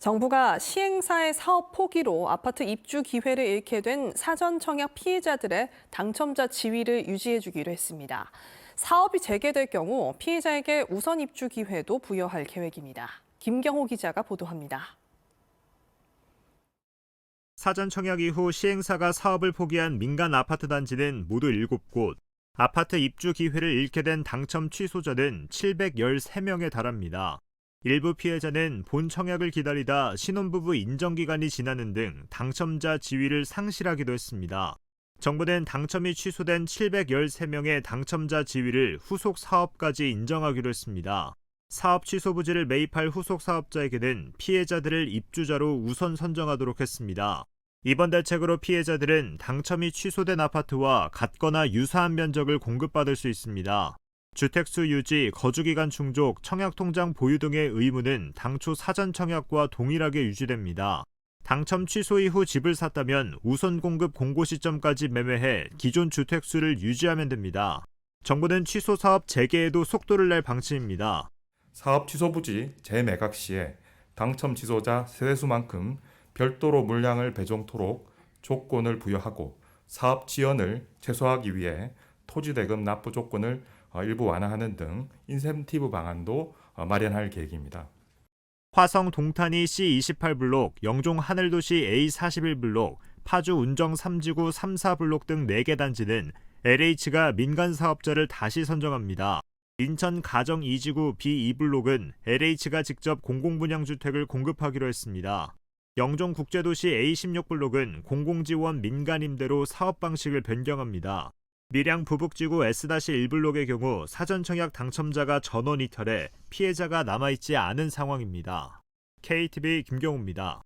정부가 시행사의 사업 포기로 아파트 입주 기회를 잃게 된 사전 청약 피해자들의 당첨자 지위를 유지해주기로 했습니다. 사업이 재개될 경우 피해자에게 우선 입주 기회도 부여할 계획입니다. 김경호 기자가 보도합니다. 사전 청약 이후 시행사가 사업을 포기한 민간 아파트 단지는 모두 7곳, 아파트 입주 기회를 잃게 된 당첨 취소자는 713명에 달합니다. 일부 피해자는 본 청약을 기다리다 신혼부부 인정기간이 지나는 등 당첨자 지위를 상실하기도 했습니다. 정부는 당첨이 취소된 713명의 당첨자 지위를 후속 사업까지 인정하기로 했습니다. 사업 취소 부지를 매입할 후속 사업자에게는 피해자들을 입주자로 우선 선정하도록 했습니다. 이번 대책으로 피해자들은 당첨이 취소된 아파트와 같거나 유사한 면적을 공급받을 수 있습니다. 주택수 유지, 거주기간 충족, 청약통장 보유 등의 의무는 당초 사전 청약과 동일하게 유지됩니다. 당첨 취소 이후 집을 샀다면 우선 공급 공고 시점까지 매매해 기존 주택수를 유지하면 됩니다. 정부는 취소 사업 재개에도 속도를 낼 방침입니다. 사업 취소 부지 재매각 시에 당첨 취소자 세대수만큼 별도로 물량을 배정토록 조건을 부여하고 사업 지연을 최소화하기 위해 토지대금 납부 조건을 일부 완화하는 등 인센티브 방안도 마련할 계획입니다. 화성 동탄이 C28블록, 영종 하늘도시 A41블록, 파주 운정 3지구 3, 4블록 등 4개 단지는 LH가 민간 사업자를 다시 선정합니다. 인천 가정 2지구 B2블록은 LH가 직접 공공분양주택을 공급하기로 했습니다. 영종 국제도시 A16블록은 공공지원 민간 임대로 사업 방식을 변경합니다. 밀양 부북지구 S-1블록의 경우 사전 청약 당첨자가 전원 이탈해 피해자가 남아있지 않은 상황입니다. KTV 김경호입니다.